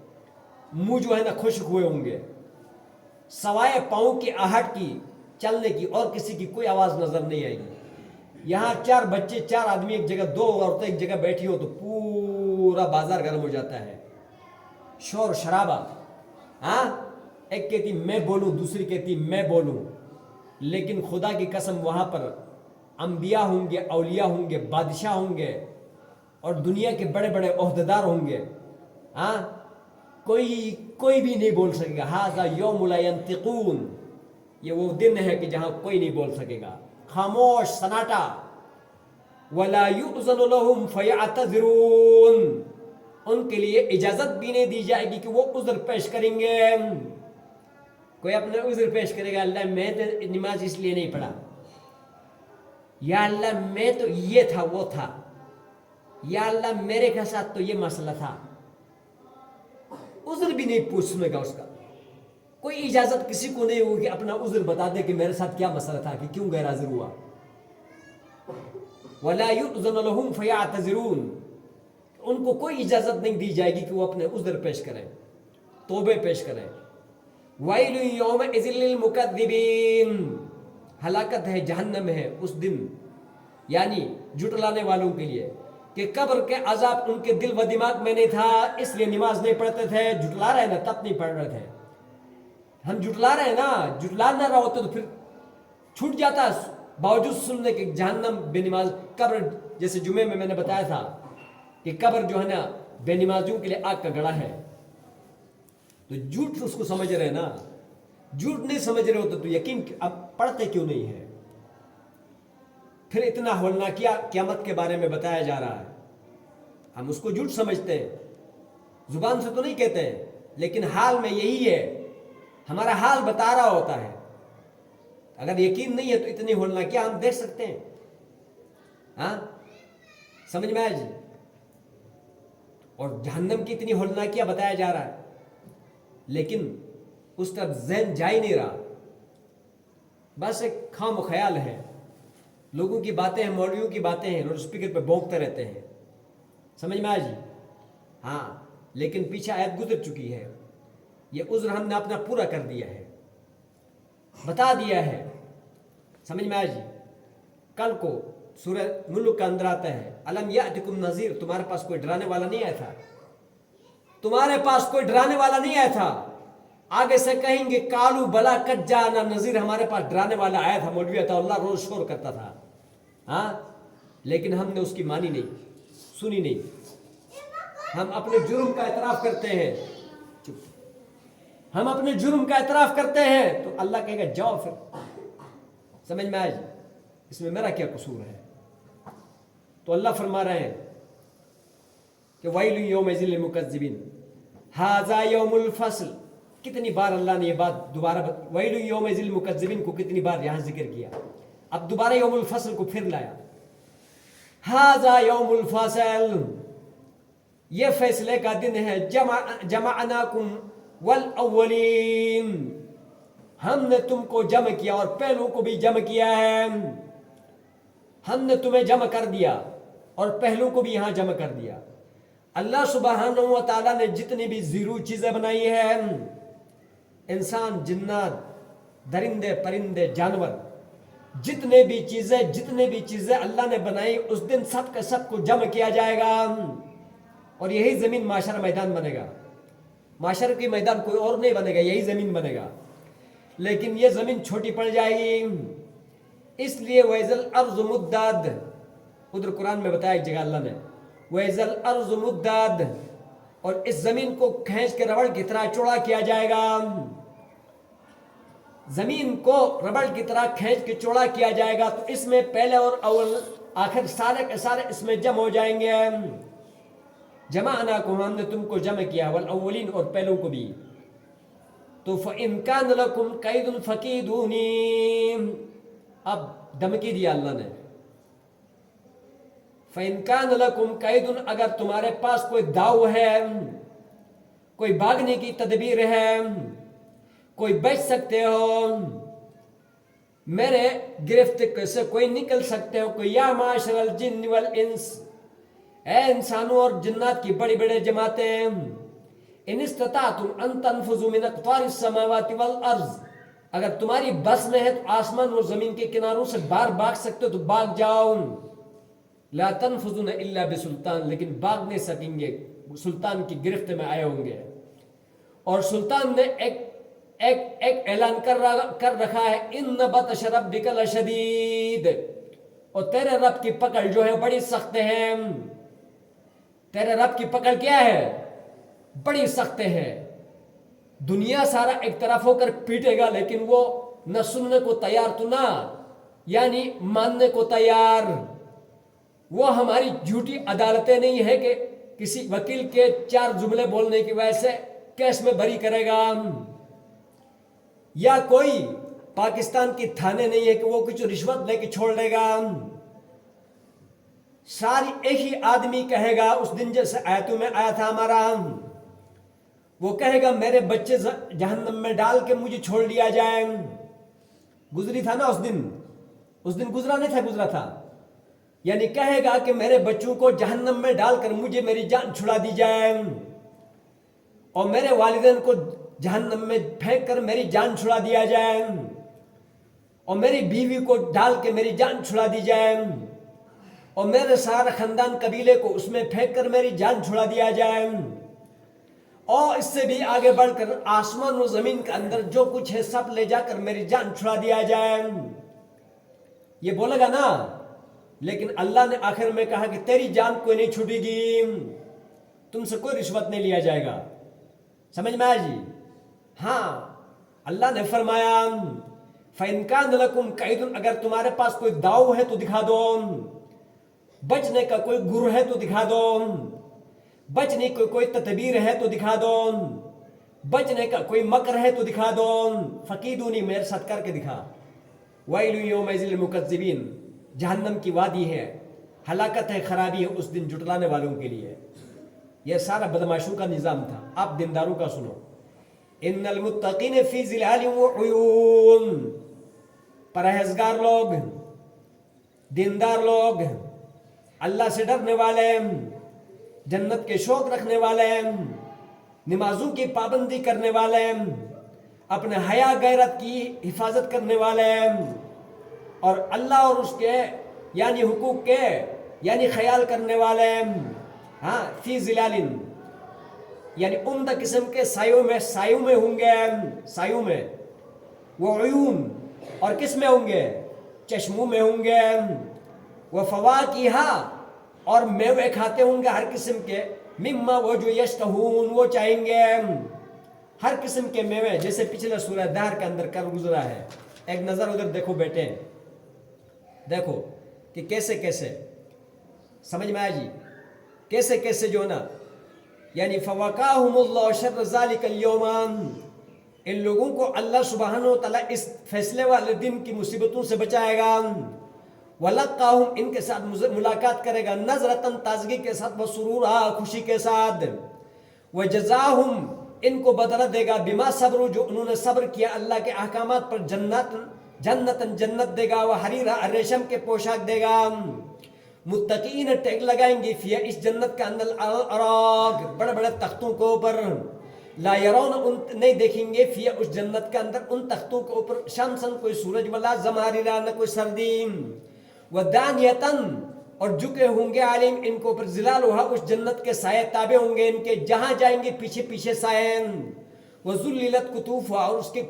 منہ جو ہے نا خشک ہوئے ہوں گے، سوائے پاؤں کی آہٹ کی، چلنے کی، اور کسی کی کوئی آواز نظر نہیں آئے گی۔ یہاں 4 بچے 4 آدمی ایک جگہ، 2 عورتیں ایک جگہ بیٹھی ہو تو پورا بازار گرم ہو جاتا ہے، شور شرابہ، ہاں، ایک کہتی میں بولوں، دوسری کہتی میں بولوں، لیکن خدا کی قسم وہاں پر انبیاء ہوں گے، اولیاء ہوں گے، بادشاہ ہوں گے، اور دنیا کے بڑے بڑے عہدیدار ہوں گے، ہاں، کوئی بھی نہیں بول سکے گا۔ ھذا یوم لا ینطقون، یہ وہ دن ہے کہ جہاں کوئی نہیں بول سکے گا، خاموش، سناٹا۔ ولا یؤذن لهم فیعتذرون، ان کے لیے اجازت بھی نہیں دی جائے گی کہ وہ عذر پیش کریں گے۔ کوئی اپنے عذر پیش کرے گا، اللہ میں تو نماز اس لیے نہیں پڑھا، یا اللہ میں تو یہ تھا وہ تھا، یا اللہ میرے کے ساتھ تو یہ مسئلہ تھا، عذر بھی نہیں پوچھنے گا اس کا، کوئی اجازت کسی کو نہیں ہوگی اپنا عذر بتا دے کہ میرے ساتھ کیا مسئلہ تھا، کہ کیوں غیر حاضر ہوا۔ وَلَا يُؤْذَنُ لَهُمْ فَيَعْتَذِرُونَ، ان کو کوئی اجازت نہیں دی جائے گی کہ وہ اپنے عذر پیش کریں، توبے پیش کریں۔ وَيْلٌ يَوْمَئِذٍ لِّلْمُكَذِّبِينَ، ہلاکت ہے، جہنم ہے اس دن، یعنی جھٹلانے والوں کے لیے، کہ قبر کے عذاب ان کے دل و دماغ میں نہیں تھا، اس لیے نماز نہیں پڑھتے تھے، جھٹلا رہے نا تب نہیں پڑھ رہے تھے، ہم جھٹلا رہے ہیں نا، جھٹلا نہ رہا ہوتے تو پھر چھوٹ جاتا، باوجود سننے کے جہنم بے نماز قبر، جیسے جمعے میں نے بتایا تھا کہ قبر جو ہے نا بے نمازیوں کے لیے آگ کا گڑھا ہے، تو جھوٹ اس کو سمجھ رہے نا، جھوٹ نہیں سمجھ رہے ہوتے تو یقین اب پڑھتے کیوں نہیں ہے؟ پھر اتنا ہولناکیہ قیامت کے بارے میں بتایا جا رہا ہے. ہم اس کو جھوٹ سمجھتے ہیں, زبان سے تو نہیں کہتے ہیں, لیکن حال میں یہی ہے, ہمارا حال بتا رہا ہوتا ہے. اگر یقین نہیں ہے تو اتنی ہولناکیہ ہم دیکھ سکتے ہیں. ہاں, سمجھ میں آیا جی؟ اور جہنم کی اتنی ہولناکیہ بتایا جا رہا ہے, لیکن اس طرف ذہن جا ہی نہیں رہا. بس ایک خام و خیال ہے, لوگوں کی باتیں ہیں, مولویوں کی باتیں ہیں, لاؤڈ اسپیکر پہ بونکتے رہتے ہیں. سمجھ میں آیا جی؟ ہاں, لیکن پیچھے آیت گزر چکی ہے. یہ عذر ہم نے اپنا پورا کر دیا ہے, بتا دیا ہے. سمجھ میں آیا جی؟ کل کو سورہ ملک کا اندر آتا ہے, الم یاتکم نذیر, تمہارے پاس کوئی ڈرانے والا نہیں آیا تھا, تمہارے پاس کوئی ڈرانے والا نہیں آیا تھا. آگے سے کہیں گے کالو بلا کٹ جانا نذیر, ہمارے پاس ڈرانے والا آیا تھا, مولوی عطا اللہ روز شور کرتا تھا. ہاں, لیکن ہم نے اس کی مانی نہیں, سنی نہیں. ہم اپنے جرم کا اعتراف کرتے ہیں, ہم اپنے جرم کا اعتراف کرتے ہیں, تو اللہ کہے گا جاؤ پھر. سمجھ میں آئے جی؟ اس میں میرا کیا قصور ہے؟ تو اللہ فرما رہے ہیں کہ ویل یومئذ للمکذبین ھذا یوم الفصل. کتنی بار اللہ نے یہ بات دوبارہ ویل یومئذ للمکذبین کو کتنی بار یہاں ذکر کیا, اب دوبارہ یوم الفصل کو پھر لایا. ھذا یوم الفصل, یہ فیصلے کا دن ہے. جمعناکم والاولین, ہم نے تم کو جمع کیا اور پہلوں کو بھی جمع کیا ہے. ہم نے تمہیں جمع کر دیا اور پہلوں کو بھی یہاں جمع کر دیا. اللہ سبحانہ و تعالیٰ نے جتنی بھی زیرو چیزیں بنائی ہیں, انسان, جنات, درندے, پرندے, جانور, جتنے بھی چیزیں اللہ نے بنائی, اس دن سب کے سب کو جمع کیا جائے گا, اور یہی زمین معاشر میدان بنے گا. معاشر کی میدان کوئی اور نہیں بنے گا, یہی زمین بنے گا. لیکن یہ زمین چھوٹی پڑ جائے گی, اس لیے وَإِذَا الْأَرْضُ مُدَّتْ, ادھر قرآن میں بتایا ایک جگہ اللہ نے وَإِذَا الْأَرْضُ مُدَّتْ, اور اس زمین کو کھینچ کے ربڑ کی طرح چوڑا کیا جائے گا. زمین کو ربڑ کی طرح کھینچ کے چوڑا کیا جائے گا, تو اس میں پہلے اور اول آخر سارے کے سارے اس میں جمع ہو جائیں گے. جمعناکم, ہم نے تم کو جمع کیا, والاولین, اور پہلوں کو بھی. تو فَإِن كَانَ لَكُمْ كَيْدٌ فَكِيدُونِي, اب دھمکی دیا اللہ نے. فَإِن كَانَ لَكُمْ كَيْدٌ, اگر تمہارے پاس کوئی داؤ ہے, کوئی بھاگنے کی تدبیر ہے, کوئی بچ سکتے ہو, میرے گرفت سے کوئی نکل سکتے ہو, کوئی یا معاشر الجن والانس, اے انسانوں اور جنات کی بڑی بڑے جماعتیں, ان استطاعتم ان تنفذوا من اقطار السماوات والارض, اگر تمہاری بس میں ہے تو آسمان اور زمین کے کناروں سے باہر بھاگ سکتے ہو تو بھاگ جاؤ. لا تنفذون الا بسلطان, لیکن بھاگ نہیں سکیں گے, سلطان کی گرفت میں آئے ہوں گے. اور سلطان نے ایک اعلان کر رکھا ہے, ان بطش ربک لشدید, اور تیرے رب کی پکڑ جو ہے بڑی سخت ہے. تیرے رب کی پکڑ کیا ہے؟ بڑی سخت ہے. دنیا سارا ایک طرف ہو کر پیٹے گا, لیکن وہ نہ سننے کو تیار تو نہ یعنی ماننے کو تیار. وہ ہماری جھوٹی عدالتیں نہیں ہے کہ کسی وکیل کے 4 جملے بولنے کی وجہ سے کیس میں بری کرے گا, یا کوئی پاکستان کی تھانے نہیں ہے کہ وہ کچھ رشوت لے کے چھوڑ دے گا. ساری ایک ہی آدمی کہے گا اس دن, جیسے آیتوں میں آیا تھا ہمارا, وہ کہے گا میرے بچے جہنم میں ڈال کے مجھے چھوڑ دیا جائے. گزری تھا نا اس دن گزرا نہیں تھا, گزرا تھا. یعنی کہے گا کہ میرے بچوں کو جہنم میں ڈال کر مجھے میری جان چھڑا دی جائے, اور میرے والدین کو جہنم میں پھینک کر میری جان چھڑا دیا جائے, اور میری بیوی کو ڈال کے میری جان چھڑا دی جائے, اور میرے سارے خاندان قبیلے کو اس میں پھینک کر میری جان چھڑا دیا جائے, اور اس سے بھی آگے بڑھ کر آسمان و زمین کے اندر جو کچھ ہے سب لے جا کر میری جان چھڑا دیا جائے. یہ بولے گا نا, لیکن اللہ نے آخر میں کہا کہ تیری جان کوئی نہیں چھوٹے گی, تم سے کوئی رشوت نہیں لیا جائے گا. سمجھ میں آیا جی؟ ہاں, اللہ نے فرمایا فَإِنْ كَانَ لَكُمْ قَيْدٌ اگر تمہارے پاس کوئی داؤ ہے تو دکھا دو، بچنے کا کوئی گر ہے تو دکھا دو، بچنے کی کوئی تدبیر ہے تو دکھا دو، بچنے کا کوئی مکر ہے تو دکھا دو، فَقِیدُونِی میرے ساتھ کر کے دکھا۔ وَيْلٌ يَوْمَئِذٍ لِلْمُكَذِّبِينَ جہنم کی وادی ہے، ہلاکت ہے، خرابی ہے اس دن جھٹلانے والوں کے لیے۔ یہ سارا بدمعاشوں کا نظام تھا، آپ دینداروں کا سنو۔ ان المتقین فی ظلال وعیون پرہیزگار لوگ، دیندار لوگ، اللہ سے ڈرنے والے، جنت کے شوق رکھنے والے، نمازوں کی پابندی کرنے والے، اپنے حیا غیرت کی حفاظت کرنے والے، اور اللہ اور اس کے یعنی حقوق کے یعنی خیال کرنے والے، ہاں فی ظلال یعنی عمدہ قسم کے سایوں میں ہوں گے، سایوں میں، وہ عیون اور کس میں ہوں گے؟ چشموں میں ہوں گے، وہ فواکہہ اور میوے کھاتے ہوں گے ہر قسم کے، مما وہ جو یشتہون وہ چاہیں گے، ہر قسم کے میوے، جیسے پچھلے سورہ دہر کے اندر کر گزرا ہے۔ ایک نظر ادھر دیکھو بیٹے، دیکھو کہ کیسے کیسے سمجھ میں آیا جی، کیسے کیسے جو نا یعنی فوقاہم اللہ شر ذالک اليوم، ان لوگوں کو اللہ سبحانہ و تعالیٰ اس فیصلے والے دن کی مصیبتوں سے بچائے گا، ولقاہم ان کے ساتھ ملاقات کرے گا، نظرتاً تازگی کے ساتھ، وسرورا خوشی کے ساتھ، وجزاہم ان کو بدلہ دے گا، بما صبروا جو انہوں نے صبر کیا اللہ کے احکامات پر، جنت دے گا، وحریرا ریشم کے پوشاک دے گا، متقین ٹیک لگائیں گے، فیہ اس جنت کے اندر، اراغ بڑے بڑے تختوں کے اوپر، لا یرون نہیں دیکھیں گے، فیہ اس جنت کے اندر ان تختوں کے اوپر، شمسن کوئی سورج، ولا زمہریرا نہ کوئی سردی، ودانیتن اور جھکے ہوں گے، عالم ان کو اوپر، ظلالھا اس جنت کے سائے تابع ہوں گے ان کے، جہاں جائیں گے پیچھے پیچھے سائے، وذللت قطوفھا اور اس کے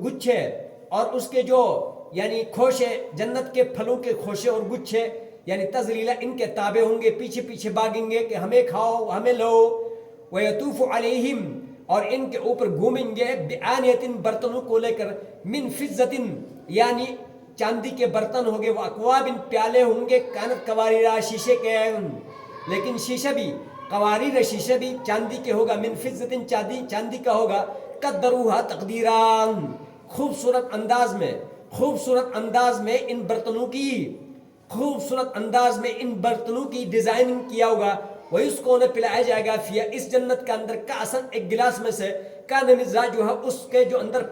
گچھے اور اس کے جو یعنی خوشے، جنت کے پھلوں کے خوشے اور گچھے یعنی تذلیلا ان کے تابع ہوں گے، پیچھے پیچھے بھاگیں گے کہ ہمیں کھاؤ ہمیں لو، ویطوف علیہم اور ان کے اوپر گھومیں گے، بآنیۃ برتنوں کو لے کر، من فضۃ یعنی چاندی کے برتن ہوں گے، واکواب پیالے ہوں گے، کانت قواریر شیشے کے، لیکن شیشہ بھی قواریر شیشہ بھی چاندی کے ہوگا، من فضۃ چاندی کا ہوگا، قدروہا تقدیرا خوبصورت انداز میں ان برتنوں کی خوبصورت انداز میں ان برتنوں کی ڈیزائننگ کیا ہوگا، وہ اس کو انہیں پلایا جائے گا، فیہ اس جنت کے اندر، کاسن ایک گلاس میں سے، کان مزاجھا اس کے جو اندر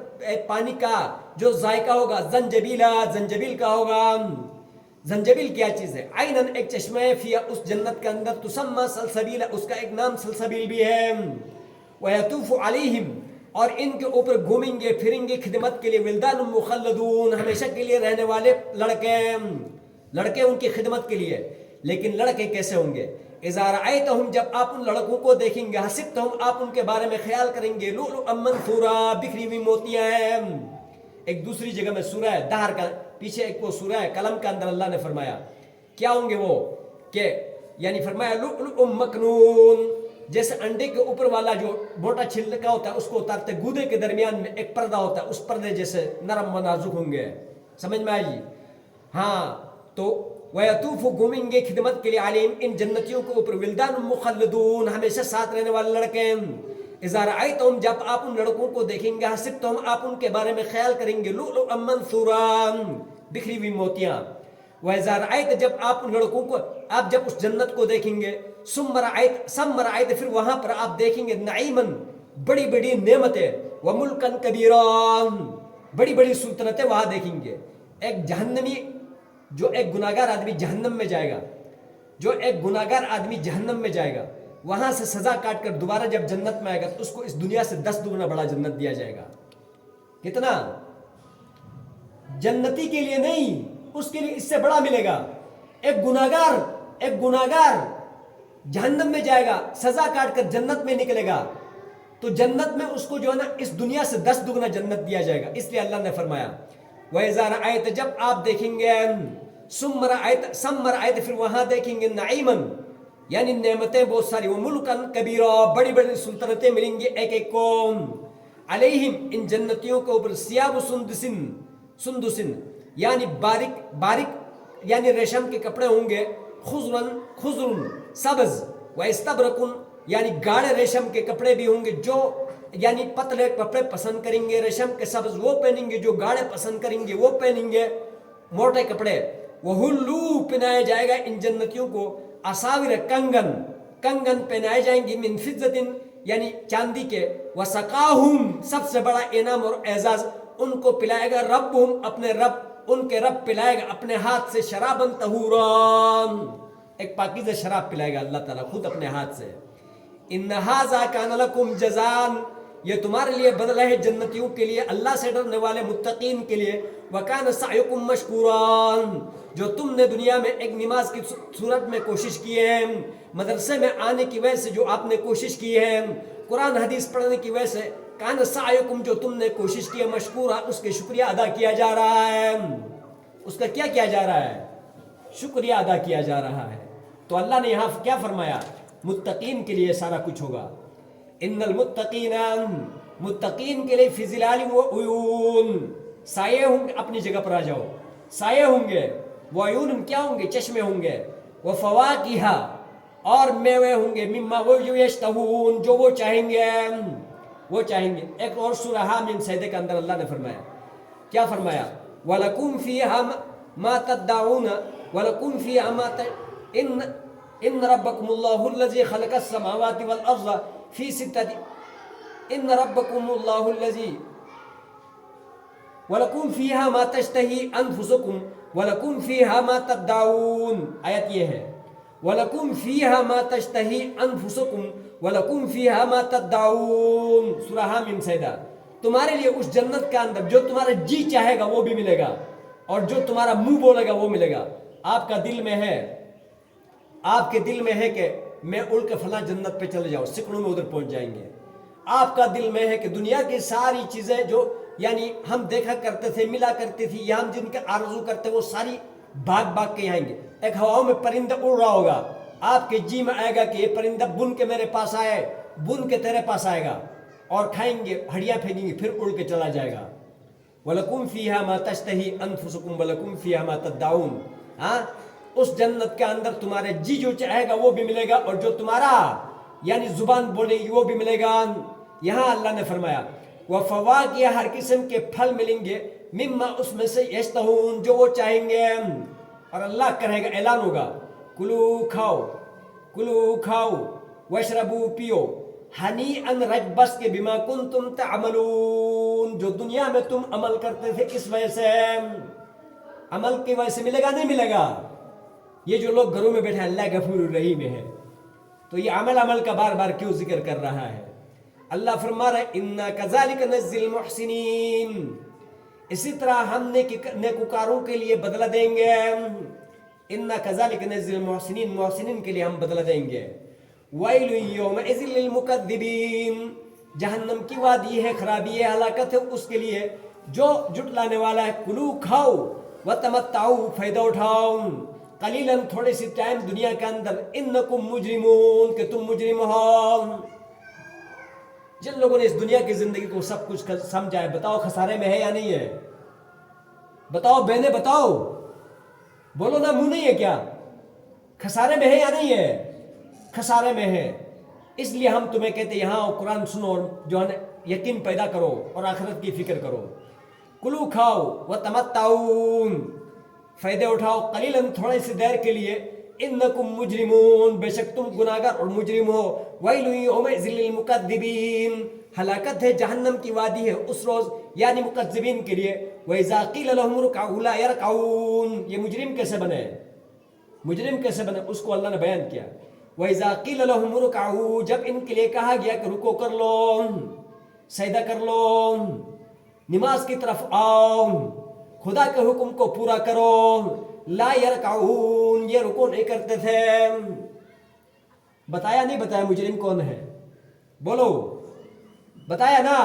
پانی کا جو ذائقہ ہوگا، زنجبیل کا ہوگا۔ زنجبیل کیا چیز ہے؟ عینن ایک چشمہ ہے، فیہ اس جنت کے اندر، تسمى سلسبیل اس کا ایک نام سلسبیل بھی ہے، ویطوف علیہم اور ان کے اوپر گھومیں گے پھریں گے خدمت کے لیے، ولدان مخلدون ہمیشہ کے لیے رہنے والے لڑکے ان کی خدمت کے لیے، لیکن لڑکے کیسے ہوں گے؟ اذا رأیتہم جب آپ ان لڑکوں کو دیکھیں گے، حسبتہم آپ ان کے بارے میں خیال کریں گے، لؤلؤا منثورا بکھری ہوئی موتیاں ہیں۔ ایک دوسری جگہ میں سورہ دہر کا پیچھے ایک وہ سورہ قلم کے اندر اللہ نے فرمایا کیا ہوں گے وہ، کہ یعنی فرمایا لؤلؤ مکنون، جیسے انڈے کے اوپر والا جو موٹا چھلکا ہوتا ہے اس کو اتارتے، گودے کے درمیان میں ایک پردہ ہوتا ہے، اس پردے جیسے نرم و نازک ہوں گے، سمجھ میں آئی؟ ہاں تو وَيَطُوفُ گھومیں گے خدمت کے لیے، عَلَيْهِمْ ان جنتیوں کے اوپر، وِلْدَانٌ مُخَلَّدُونَ ہمیشہ ساتھ رہنے والے لڑکے، اِذَا رَأَيْتَهُمْ جب آپ ان لڑکوں کو دیکھیں گے، حَسِبْتَهُمْ آپ ان کے بارے میں خیال کریں گے، لؤلؤا منثورا بکھری ہوئی موتیاں، وَإِذَا رَأَيْتَ جب آپ ان لڑکوں کو، آپ جب اس جنت کو دیکھیں گے، ثُمَّ رَأَيْتَ پھر وہاں پر آپ دیکھیں گے، نعیماً بڑی بڑی نعمتیں، وَمُلْكًا كَبِيرًا بڑی بڑی سلطنتیں وہاں دیکھیں گے۔ ایک جہنمی جو ایک گناہگار آدمی جہنم میں جائے گا، جو ایک گناہگار آدمی جہنم میں جائے گا، وہاں سے سزا کاٹ کر دوبارہ جب جنت میں آئے گا تو اس کو اس دنیا سے 10 گنا بڑا جنت دیا جائے گا۔ کتنا؟ جنتی کے لیے نہیں، اس کے لیے اس سے بڑا ملے گا۔ ایک گناہگار جہنم میں جائے گا، سزا کاٹ کر جنت میں نکلے گا تو جنت میں اس کو جو ہے نا اس دنیا سے 10 گنا جنت دیا جائے گا۔ اس لیے اللہ نے فرمایا وَإِذَا رَأَيْتَ جب آپ دیکھیں گے، ثُمَّ رَأَيْتَ پھر وہاں دیکھیں گے، نعیماً یعنی نعمتیں بہت ساری، وَمُلْكًا كَبِيرًا بڑی بڑی سلطنتیں ملیں گی ایک ایک کو، علیہم ان جنتیوں کے اوپر سیاب سندسن یعنی باریک باریک یعنی ریشم کے کپڑے ہوں گے، خضرن سبز، و استبرقن یعنی گاڑے ریشم کے کپڑے بھی ہوں گے، جو یعنی پتلے کپڑے پسند کریں گے ریشم کے سبز وہ پہنیں گے، جو گاڑے پسند کریں گے وہ پہنیں گے موٹے کپڑے۔ وَهُلُّوا پہنایا جائے گا ان جنتیوں کو اساور کنگن پہنائے جائیں گے من فضة یعنی چاندی کے، وَسَقَاهُمْ سب سے بڑا انعام اور اعزاز ان کو پلائے گا ربهم اپنے رب، ان کے رب پلائے گا اپنے ہاتھ سے شرابن طہوران، ایک پاکیزہ شراب پلائے گا اللہ تعالیٰ خود اپنے ہاتھ سے۔ ان ھذا کان لکم جزاء یہ تمہارے لیے بدلہ ہے جنتیوں کے لیے، اللہ سے ڈرنے والے متقین کے لیے، وکان سعیکم مشکورا جو تم نے دنیا میں ایک نماز کی صورت میں کوشش کی ہے، مدرسے میں آنے کی وجہ سے جو آپ نے کوشش کی ہے، قرآن حدیث پڑھنے کی وجہ سے، کان سعیکم جو تم نے کوشش کی ہے مشکورا اس کے شکریہ ادا کیا جا رہا ہے، اس کا کیا کیا جا رہا ہے؟ شکریہ ادا کیا جا رہا ہے۔ تو اللہ نے یہاں کیا فرمایا؟ متقین کے لیے سارا کچھ ہوگا۔ ان المتقین متقین کے لیے فی ظلال و عیون سائے ہوں گے، اپنی جگہ پر آ جاؤ، سائے ہوں گے، وہ عیون کیا ہوں گے؟ چشمے ہوں گے، وہ فواکہ اور میوے ہوں گے، مما وہ یشتہون جو وہ چاہیں گے، وہ چاہیں گے۔ ایک اور سورہ حامیم سجدے کے اندر اللہ نے فرمایا، کیا فرمایا؟ وَلَكُمْ فِيهَا مَا تَدَّعُونَ وَلَكُمْ فِيهَا مَا ان ربکم اللہ الذی خلق السماوات والارض فی ستۃ ان ربکم اللہ الذی ولکم فیہا ما تشتہی انفسکم ولکم فیہا ما تدعون، آیت یہ ہے ولکم فیہا ما تشتہی انفسکم ولکم فیہا ما تدعون، سورہ حامیم سجدہ۔ تمہارے لیے اس جنت کے اندر جو تمہارا جی چاہے گا وہ بھی ملے گا، اور جو تمہارا منہ بولے گا وہ ملے گا۔ آپ کا دل میں ہے، آپ کے دل میں ہے کہ میں اڑ کے فلاں جنت پہ چلے جاؤں، سکڑوں میں ادھر پہنچ جائیں گے۔ آپ کا دل میں ہے کہ دنیا کی ساری چیزیں جو یعنی ہم دیکھا کرتے تھے، ملا کرتی تھی، یا ہم جن کے آرزو کرتے وہ ساری بھاگ بھاگ کے آئیں گے۔ ایک ہواؤں میں پرندہ اڑ رہا ہوگا، آپ کے جی میں آئے گا کہ یہ پرندہ بن کے میرے پاس آئے، بن کے تیرے پاس آئے گا، اور کھائیں گے، ہڈیاں پھینکیں گے، پھر اڑ کے چلا جائے گا۔ وَلَكُمْ فِيهَا مَا تَشْتَهِي أَنفُسُكُمْ وَلَكُمْ فِيهَا مَا تَدَّعُونَ۔ ہاں، اس جنت کے اندر تمہارے جی جو چاہے گا وہ بھی ملے گا، اور جو تمہارا یعنی زبان بولے گی وہ بھی ملے گا۔ یہاں اللہ نے فرمایا وَفَوَاكِهَ ہر قسم کے پھل ملیں گے، مما اس میں سے یشتہون جو وہ چاہیں گے، اور اللہ کرے گا، اعلان ہوگا کلو کھاؤ واشربو پیو ہنیئا رجبس کے بما کنتم تعملون جو دنیا میں تم عمل کرتے تھے اس وجہ سے، عمل کی وجہ سے ملے گا نہیں ملے گا؟ یہ جو لوگ گھروں میں بیٹھے اللہ غفور الرحیم ہے، تو یہ عمل کا بار بار کیوں ذکر کر رہا ہے؟ اللہ فرما رہا ہے اِنَّا كَذَلِكَ نَجْزِي الْمُحْسِنِينَ، اسی طرح ہم نیکوکاروں کے لیے بدلہ دیں گے۔ اِنَّا كَذَلِكَ نَجْزِي الْمُحْسِنِينَ، محسنین کے لیے ہم بدلہ دیں گے۔ وَيْلٌ يَوْمَئِذٍ لِّلْمُكَذِّبِينَ، جہنم کی وادی ہے، خرابی ہے، ہلاکت ہے اس کے لیے جو جھٹلانے والا ہے۔ کلو کھاؤ وتمتعوا، فائدہ اٹھاؤ، قلیلاً تھوڑے سی ٹائم دنیا کے اندر، انکم مجرمون کہ تم مجرم ہو۔ جن لوگوں نے اس دنیا کی زندگی کو سب کچھ سمجھا ہے، بتاؤ خسارے میں ہے یا نہیں ہے؟ بتاؤ بہنیں، بتاؤ، بولو نا، منہ نہیں ہے کیا؟ خسارے میں ہے یا نہیں ہے؟ خسارے میں ہے۔ اس لیے ہم تمہیں کہتے ہیں یہاں قرآن سنو، جو ہے یقین پیدا کرو اور آخرت کی فکر کرو۔ کلو کھاؤ وتمتعوا، فائدے اٹھاؤ، قلیلاً تھوڑے سی دیر کے لیے، انکم مجرمون بے شک تم گناہگار اور مجرم ہو۔ ویل یومئذ للمکذبین، ہلاکت ہے، جہنم کی وادی ہے اس روز یعنی مکذبین کے لیے۔ وَإِذَا قِيلَ لَهُمُ ارْكَعُوا لَا يَرْكَعُونَ، یہ مجرم کیسے بنے؟ مجرم کیسے بنے اس کو اللہ نے بیان کیا۔ وَإِذَا قِيلَ لَهُمُ ارْكَعُوا، جب ان کے لیے کہا گیا کہ رکو کر لو، سجدہ کر لو، نماز کی طرف آؤ، خدا کے حکم کو پورا کرو، لا یرکعون، یہ رکو نہیں کرتے تھے۔ بتایا نہیں بتایا مجرم کون ہے؟ بولو، بتایا نا؟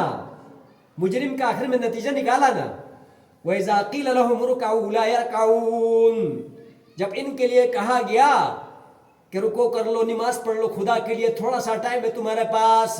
مجرم کا آخر میں نتیجہ نکالا نا۔ وَإِذَا قِيلَ لَهُمُ ارْكَعُوا لَا يَرْكَعُونَ، جب ان کے لیے کہا گیا کہ رکو کر لو، نماز پڑھ لو، خدا کے لیے تھوڑا سا ٹائم ہے تمہارے پاس،